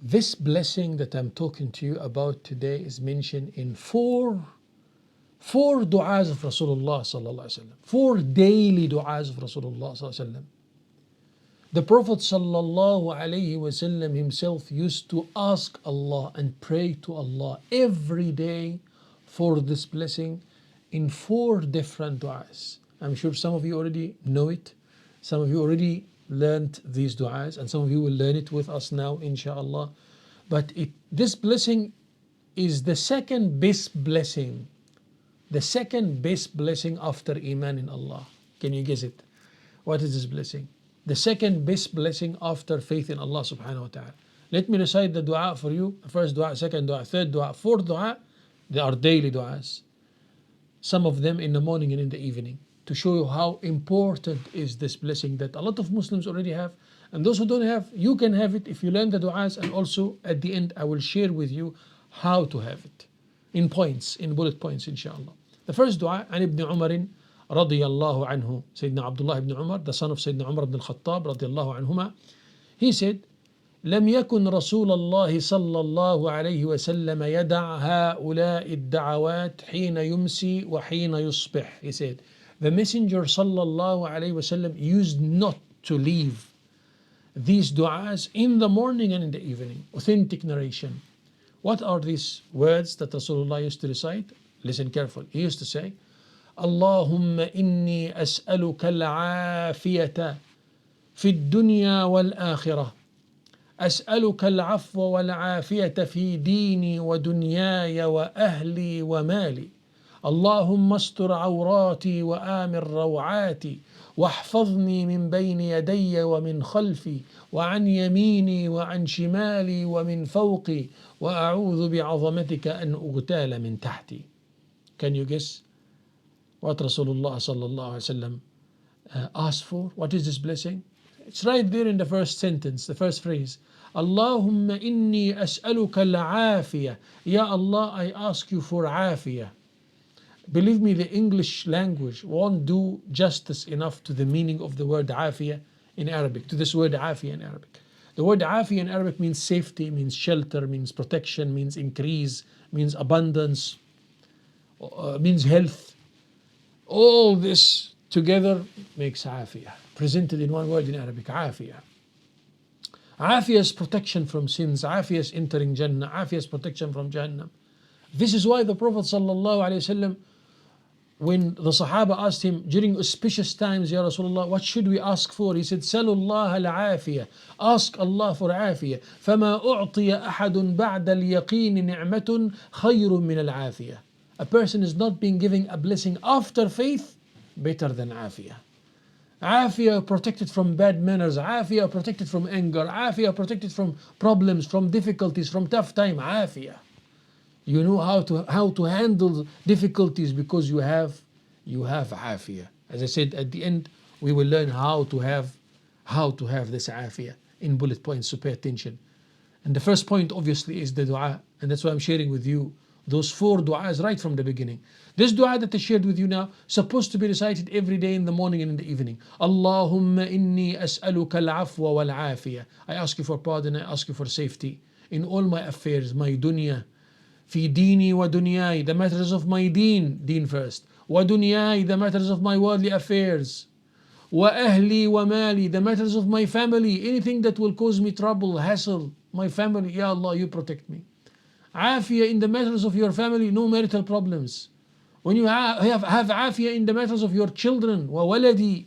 This blessing that I'm talking to you about today is mentioned in four du'as of Rasulullah sallallahu alaihi wasallam, four daily du'as of Rasulullah sallallahu alaihi wasallam. The Prophet sallallahu alaihi wasallam himself used to ask Allah and pray to Allah every day for this blessing in four different du'as. I'm sure some of you already know it. Some of you already learned these du'as, and some of you will learn it with us now, inshallah. But this blessing is the second best blessing. The second best blessing after Iman in Allah. Can you guess it? What is this blessing? The second best blessing after faith in Allah subhanahu wa ta'ala. Let me recite the dua for you. First dua, second dua, third dua, fourth dua. They are daily duas. Some of them in the morning and in the evening, to show you how important is this blessing that a lot of Muslims already have. And those who don't have, you can have it if you learn the du'as, and also at the end I will share with you how to have it in points, in bullet points, inshallah. The first dua, عن ابن عمر رضي الله عنه, Sayyidina Abdullah ibn Umar, the son of Sayyidina Umar ibn al-Khattab رضي الله عنهما, he said, لم يكن رسول الله صلى الله عليه وسلم يدع هؤلاء الدعوات حين يمسي وحين يصبح. He said, the Messenger sallallahu alayhi wasallam used not to leave these du'as in the morning and in the evening. Authentic narration. What are these words that Rasulullah used to recite? Listen carefully. He used to say, اللهم إني أسألك العافية في الدنيا والآخرة. أسألك العفو والعافية في ديني ودنياي وأهلي ومالي. اللهم استر عوراتي وآمن روعاتي واحفظني من بين يدي ومن خلفي وعن يميني وعن شمالي ومن فوقي وأعوذ بعظمتك أن أغتال من تحتي. Can you guess what Rasulullah sallallahu alaihi wasallam asked for? What is this blessing? It's right there in the first sentence, the first phrase. Allahumma inni as'aluka al-afiyah. Ya Allah, I ask you for afiyah. Believe me, the English language won't do justice enough to the meaning of the word afiyah in Arabic, to this word afiyah in Arabic. The word afiyah in Arabic means safety, means shelter, means protection, means increase, means abundance, means health. All this together makes afiyah, presented in one word in Arabic, afiyah. Afiyah is protection from sins, afiyah is entering Jannah, afiyah is protection from Jahannam. This is why the Prophet sallallahu alaihi wasallam, when the Sahaba asked him during auspicious times, Ya Rasulullah, what should we ask for? He said, Salullah al-afiyah. Ask Allah for afiyah. فَمَا أُعْطِيَ أَحَدٌ بَعْدَ الْيَقِينِ نِعْمَةٌ خَيْرٌ مِنَ الْعَافِيَةِ. A person is not being given a blessing after faith better than afiyah. Afiyah protected from bad manners, afiyah protected from anger, afiyah protected from problems, from difficulties, from tough time, afiyah. You know how to handle difficulties because you have afiyah. As I said at the end, we will learn how to have this afiyah in bullet points, so pay attention. And the first point obviously is the dua, and that's why I'm sharing with you those four du'as right from the beginning. This dua that I shared with you now, supposed to be recited every day in the morning and in the evening. Allahumma inni as'aluka al-afwa wal-afiyah. I ask you for pardon, I ask you for safety in all my affairs, my dunya. في ديني ودنياي, the matters of my deen first. ودنياي, the matters of my worldly affairs. وأهلي ومالي, the matters of my family, anything that will cause me trouble, hassle, my family, Ya Allah, you protect me. Afiyah in the matters of your family, no marital problems. When you have afiyah in the matters of your children, وولدي,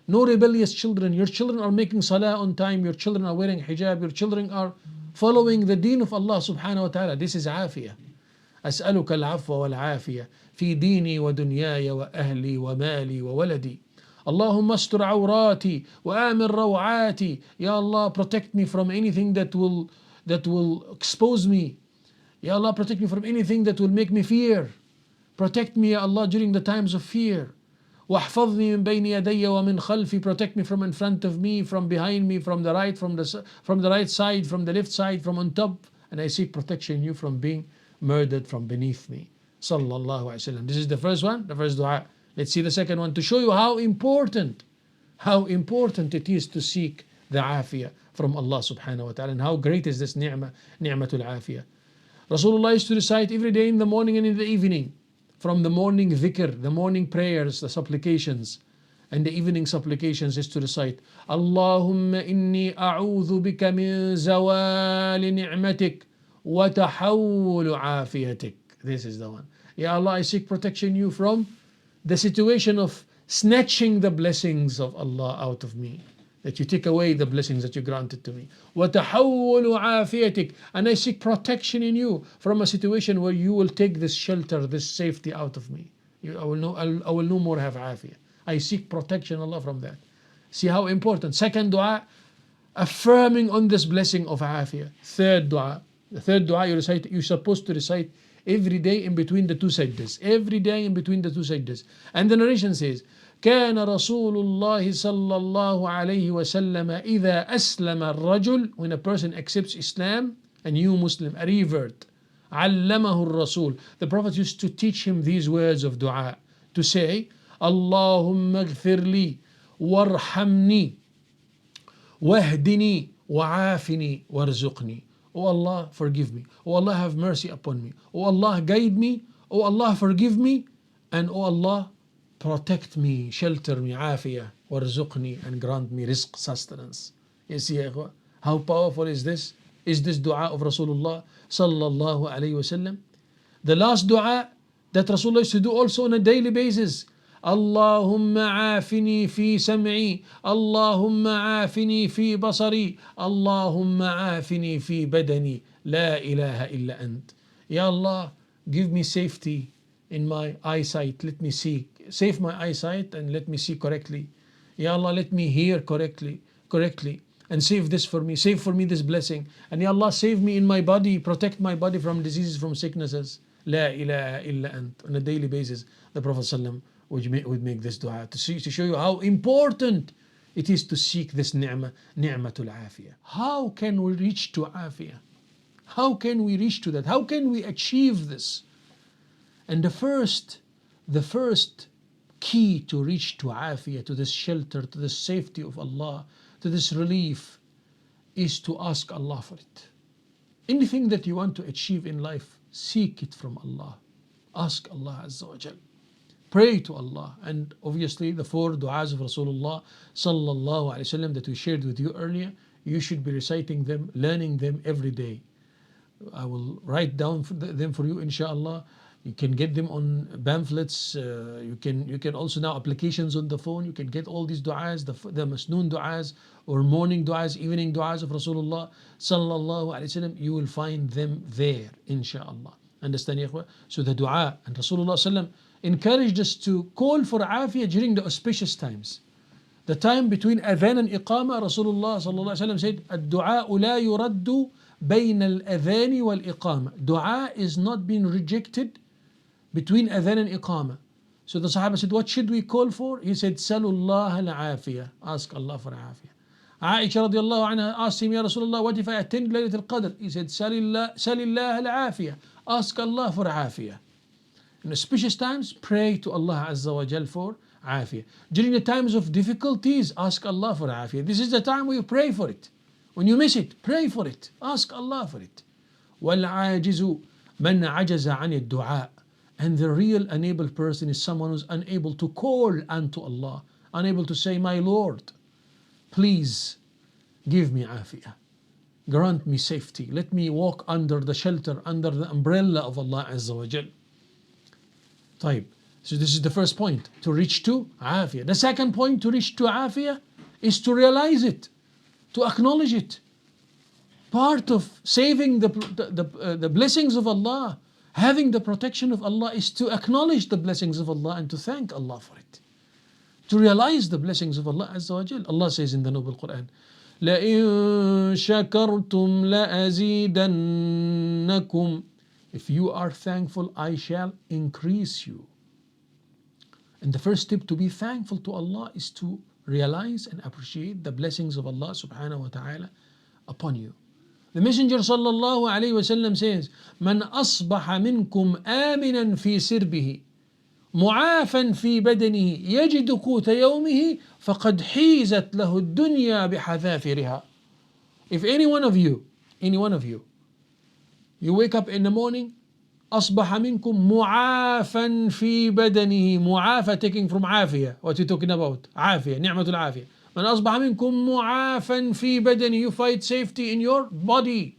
no rebellious children. Your children are making salah on time, your children are wearing hijab, your children are following the deen of Allah subhanahu wa ta'ala. This is afiyah. أسألك العفو والعافية في ديني ودنياي وأهلي ومالي وولدي. اللهم استر عوراتي وآمن روعاتي. Ya Allah, protect me from anything that will expose me. Ya Allah, protect me from anything that will make me fear. Protect me, Ya Allah, during the times of fear. واحفظني من بين يدي ومن خلفي. Protect me from in front of me, from behind me, from the right, from the right side, from the left side, from on top. And I seek protection in you from being murdered from beneath me. Sallallahu alaihi wasallam. This is the first one, the first dua. Let's see the second one to show you how important it is to seek the Afiyah from Allah subhanahu wa ta'ala. And how great is this ni'mah, ni'matul Afiyah. Rasulullah used to recite every day in the morning and in the evening. From the morning dhikr, the morning prayers, the supplications, and the evening supplications is to recite Allahumma inni a'udhu bika min zawali ni'matik wa tahawwulu afiyatik. This is the one. Ya Allah, I seek protection you from the situation of snatching the blessings of Allah out of me, that you take away the blessings that you granted to me. وَتَحَوُّلُ عَافِيَتِكَ, and I seek protection in you from a situation where you will take this shelter, this safety out of me. I will no more have afiyah. I seek protection, Allah, from that. See how important. Second dua, affirming on this blessing of afiyah. Third dua, the third dua you're supposed to recite every day in between the two sajdas. Every day in between the two sajdas. And the narration says, كان رسول الله صلى الله عليه وسلم إذا أسلم الرجل, when a person accepts Islam, a new Muslim, a revert, علمه الرسول, the Prophet used to teach him these words of dua, to say اللهم اغفر لي وارحمني واهدني وعافني وارزقني. Oh Allah, forgive me. Oh Allah, have mercy upon me. Oh Allah, guide me. Oh Allah, forgive me. And oh Allah, protect me, shelter me, عافية, وارزقني, and grant me rizq, sustenance. You see, how powerful is this? Is this dua of Rasulullah sallallahu alayhi wasallam? The last dua that Rasulullah used to do also on a daily basis. اللهم عافني في سمعي اللهم عافني في بصري اللهم عافني في بدني لا إله إلا أنت. Ya Allah, give me safety in my eyesight, let me see, save my eyesight and let me see correctly. Ya Allah, let me hear correctly, and save this for me, save for me this blessing. And Ya Allah, save me in my body, protect my body from diseases, from sicknesses. La ilaha illa ant. On a daily basis, the Prophet ﷺ would make this dua to show you how important it is to seek this ni'mah, ni'matul afiyah. How can we reach to afiyah? How can we reach to that? How can we achieve this? And the first key to reach to afiyah, to this shelter, to this safety of Allah, to this relief, is to ask Allah for it. Anything that you want to achieve in life, seek it from Allah. Ask Allah Azza wa Jal. Pray to Allah. And obviously the four du'as of Rasulullah sallallahu alayhi wasallam that we shared with you earlier, you should be reciting them, learning them every day. I will write down them for you, inshallah. You can get them on pamphlets. You can also now applications on the phone. You can get all these du'as, the masnoon du'as, or morning du'as, evening du'as of Rasulullah sallallahu alaihi wasallam. You will find them there, inshallah. Understand, ya ikhwa? So the du'a, and Rasulullah sallam encouraged us to call for afiyah during the auspicious times. The time between adhan and iqama, Rasulullah sallallahu alaihi wasallam said, "Ad-du'a la yuraddu bayna al-adhan wal-iqama." Du'a is not being rejected between adhan and iqama. So the Sahaba said, what should we call for? He said, Salullah al-afiyah. Ask Allah for afiyah. Aisha radiallahu anha asked him, Ya Rasulullah, what if I attend Laylat al-Qadr? He said, Salillah al-afiyah. Ask Allah for afiyah. In auspicious times, pray to Allah Azza wa Jal for afiyah. During the times of difficulties, ask Allah for afiyah. This is the time where you pray for it. When you miss it, pray for it. Ask Allah for it. وَالْعَاجِزُ مَنْ عَجَزَ عَنِ الدُّعَاء. And the real unable person is someone who's unable to call unto Allah, unable to say, my Lord, please give me afiyah. Grant me safety. Let me walk under the shelter, under the umbrella of Allah Azza wa Jal. طيب. So this is the first point, to reach to afiyah. The second point to reach to afiyah is to realize it, to acknowledge it. Part of saving the blessings of Allah, having the protection of Allah, is to acknowledge the blessings of Allah and to thank Allah for it. To realize the blessings of Allah Azza wa Jal. Allah says in the Noble Quran, لَإِن شَكَرْتُمْ لَأَزِيدَنَّكُمْ. If you are thankful, I shall increase you. And the first step to be thankful to Allah is to realize and appreciate the blessings of Allah subhanahu wa ta'ala upon you. The Messenger sallallahu alayhi wa sallam says, "Man asbaha minkum aminan fi sirbihi معافا في بدنه يجد قوت يومه فقد حيزت له الدنيا بحذافيرها. If any one of you, you wake up in the morning, أصبح منكم معافا في بدنه. معافى taking from عافية. What you talking about? عافية, نعمة العافية. من أصبح منكم معافا في بدنه, you find safety in your body.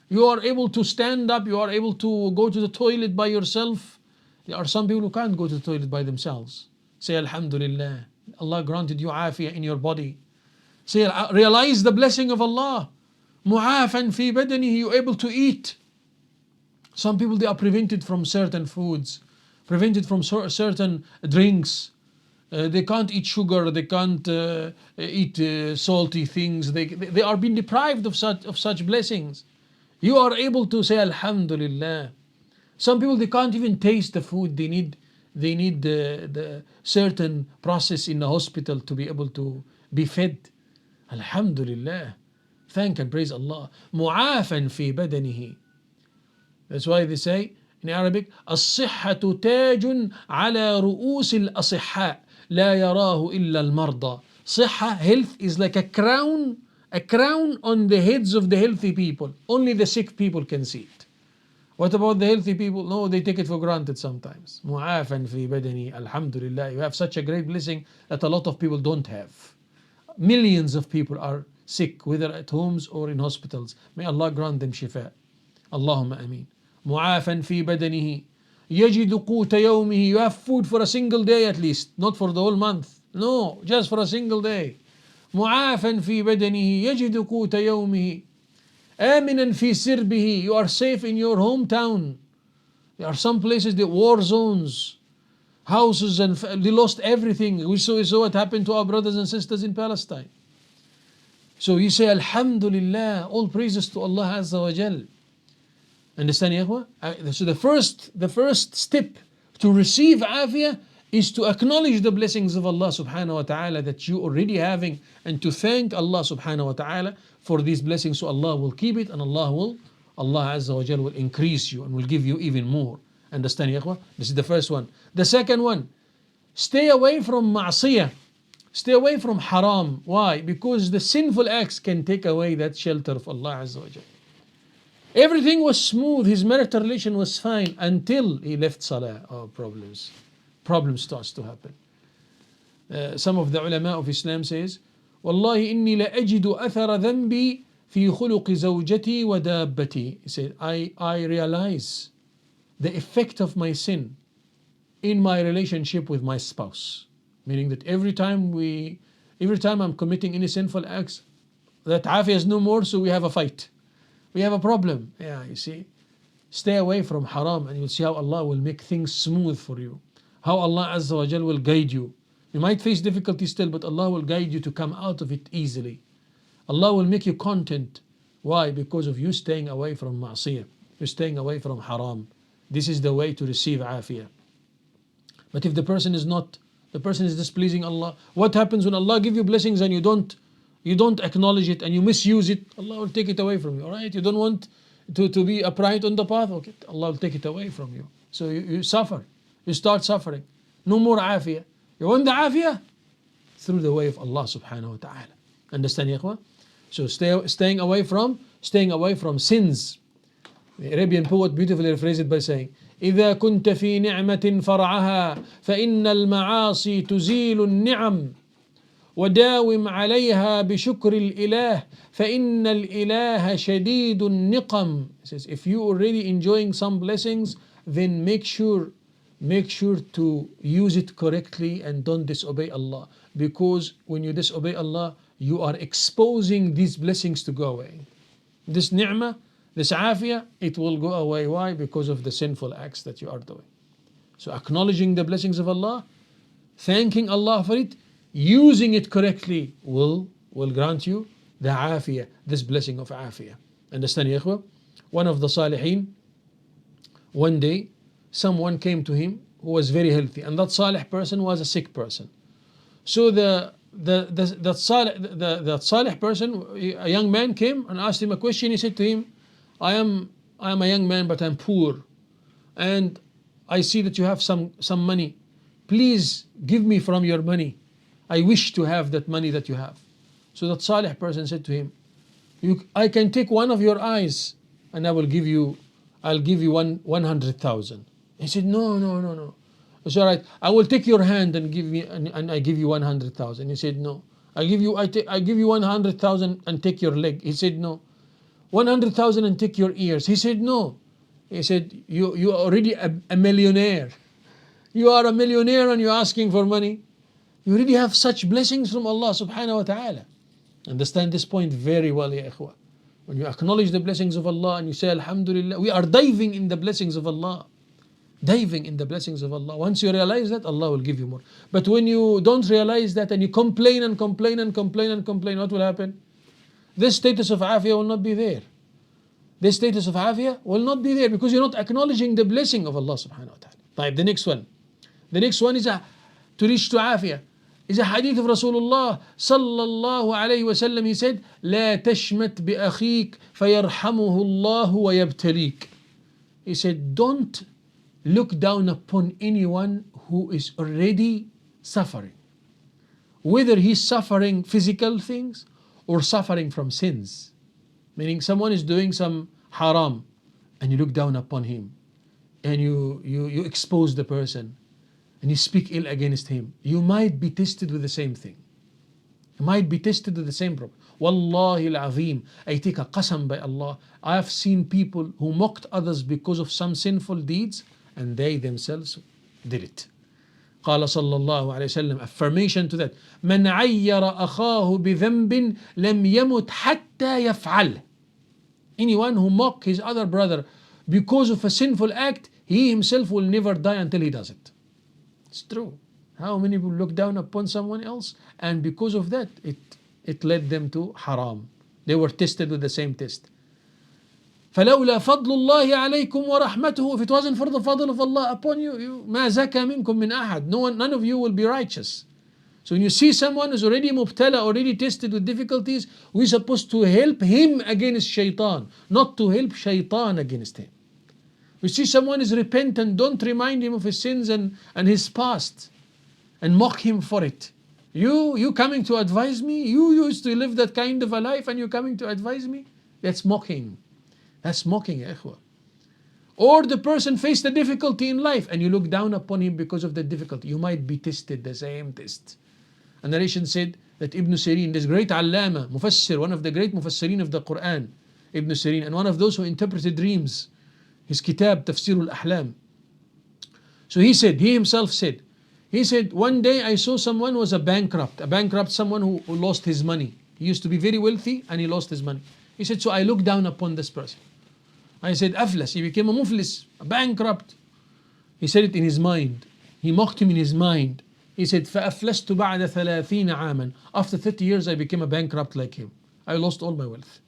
You are able to stand up, you are able to go to the toilet by yourself. There are some people who can't go to the toilet by themselves. Say Alhamdulillah. Allah granted you عافية in your body. Say, realize the blessing of Allah. معافا في بدنه, you're able to eat. Some people, they are prevented from certain foods, prevented from certain drinks. They can't eat sugar, they can't eat salty things. They are being deprived of such blessings. You are able to say Alhamdulillah. Some people, they can't even taste the food. They need the certain process in the hospital to be able to be fed. Alhamdulillah. Thank and praise Allah. معافا في بدنه. That's why they say in Arabic, الصحة تاج على رؤوس الأصحاء لا يراه إلا المرضى. صحة, health is like a crown on the heads of the healthy people. Only the sick people can see it. What about the healthy people? No, they take it for granted sometimes. معافا في بدني. Alhamdulillah, you have such a great blessing that a lot of people don't have. Millions of people are sick, whether at homes or in hospitals. May Allah grant them shifa. Allahumma ameen. معافا في بدنه يجد قوت يومه. You have food for a single day at least, not for the whole month. No, just for a single day. معافا في بدنه يجد قوت يومه. آمنا في سربه. You are safe in your hometown. There are some places, the war zones, houses, and they lost everything. We saw what happened to our brothers and sisters in Palestine. So you say Alhamdulillah, all praises to Allah Azza wa Jal. Understand, ya ikhwa? So the first step to receive Afiyah is to acknowledge the blessings of Allah subhanahu wa ta'ala that you already having, and to thank Allah subhanahu wa ta'ala for these blessings. So Allah will keep it, and Allah Azza wa Jal will increase you and will give you even more. Understand, ya ikhwa? This is the first one. The second one, stay away from ma'asiyah. Stay away from haram. Why? Because the sinful acts can take away that shelter of Allah Azza wa Jal. Everything was smooth, his marital relation was fine until he left Salah. Oh, problems starts to happen. Some of the ulama of Islam says, والله إني لأجد أثر ذنبي في خلق زوجتي ودابتي. He said, I realize the effect of my sin in my relationship with my spouse. Meaning that every time I'm committing any sinful acts, that Afiyah is no more, so we have a fight. We have a problem. Yeah, you see. Stay away from haram and you'll see how Allah will make things smooth for you. How Allah Azza wa Jal will guide you. You might face difficulty still, but Allah will guide you to come out of it easily. Allah will make you content. Why? Because of you staying away from ma'asiyah. You're staying away from haram. This is the way to receive afiyah. But if the person is displeasing Allah, what happens when Allah give you blessings and you don't acknowledge it and you misuse it? Allah will take it away from you. Alright? You don't want to be upright on the path? Okay, Allah will take it away from you. So you suffer. You start suffering. No more afiyah. You want the afiyah? Through the way of Allah subhanahu wa ta'ala. Understand, ya ikhwan? So staying away from sins. The Arabian poet beautifully rephrased it by saying, إذا كنت في نعمة فرعها فإن المعاصي تزيل النعم وداوم عليها بشكر الإله فإن الإله شديد النقم. It says, if you already enjoying some blessings, then make sure to use it correctly and don't disobey Allah. Because when you disobey Allah, you are exposing these blessings to go away. This ni'mah, this afiyah, it will go away. Why? Because of the sinful acts that you are doing. So acknowledging the blessings of Allah, thanking Allah for it, using it correctly will grant you the afiyah, this blessing of afiyah. Understand, ya ikhwa? One of the salihin, one day, someone came to him who was very healthy, and that salih person was a sick person. So that salih person, a young man, came and asked him a question. He said to him, I am a young man, but I'm poor, and I see that you have some money. Please give me from your money. I wish to have that money that you have. So that Salih person said to him, I can take one of your eyes and I'll give you 100,000. He said, no, no, no, no. It's all right. I will take your hand and I give you 100,000. He said, no. I give you 100,000 and take your leg. He said, no. 100,000 and take your ears. He said, no. He said, you are already a millionaire. You are a millionaire and you're asking for money. You already have such blessings from Allah subhanahu wa ta'ala. Understand this point very well, ya ikhwa. When you acknowledge the blessings of Allah and you say Alhamdulillah, we are diving in the blessings of Allah. Diving in the blessings of Allah. Once you realize that, Allah will give you more. But when you don't realize that and you complain and complain and complain and complain, what will happen? This status of Afiyah will not be there. This status of Afiyah will not be there because you're not acknowledging the blessing of Allah subhanahu wa ta'ala. The next one. The next one is to reach to Afiyah. Is a hadith of Rasulullah sallallahu alayhi wa sallam. He said, لا تشمت بأخيك فيرحمه الله ويبتليك. He said, don't look down upon anyone who is already suffering. Whether he's suffering physical things or suffering from sins. Meaning someone is doing some haram and you look down upon him and you expose the person and you speak ill against him. You might be tested with the same thing. You might be tested with the same problem. Wallahi al-azim, I take a qasam by Allah. I have seen people who mocked others because of some sinful deeds and they themselves did it. قال صلى الله عليه وسلم, affirmation to that. من عير أخاه بذنب لم يمت حتى يفعل. Anyone who mock his other brother because of a sinful act, he himself will never die until he does it. It's true. How many people look down upon someone else and because of that it led them to haram. They were tested with the same test. فلولا فضل الله عليكم ورحمته. If it wasn't for the fadl of Allah upon you, ما زكى منكم من أحد. None of you will be righteous. So when you see someone who's already mubtala, already tested with difficulties, we're supposed to help him against shaitan, not to help shaitan against him. We see someone is repentant, don't remind him of his sins and his past and mock him for it. You coming to advise me? You used to live that kind of a life and you're coming to advise me? That's mocking. That's mocking, ya ikhwa. Or the person faced a difficulty in life and you look down upon him because of the difficulty. You might be tested the same test. A narration said that Ibn Sirin, this great allama, mufassir, one of the great mufassirin of the Quran, Ibn Sirin, and one of those who interpreted dreams, his kitab, Tafsir al-Ahlam. So he himself said, one day I saw someone who was a bankrupt, someone who lost his money. He used to be very wealthy and he lost his money. He said, so I looked down upon this person. I said, aflas, he became a muflis, a bankrupt. He said it in his mind. He mocked him in his mind. He said, فَأَفْلَسْتُ بَعْدَ 30 عَامًا. After 30 years, I became a bankrupt like him. I lost all my wealth.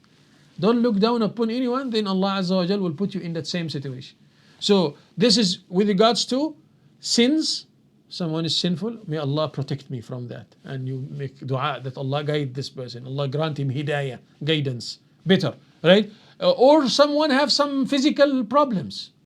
Don't look down upon anyone, then Allah Azza wa Jal will put you in that same situation. So this is with regards to sins. Someone is sinful, may Allah protect me from that. And you make dua that Allah guide this person. Allah grant him hidayah, guidance. Better, right? Or someone have some physical problems.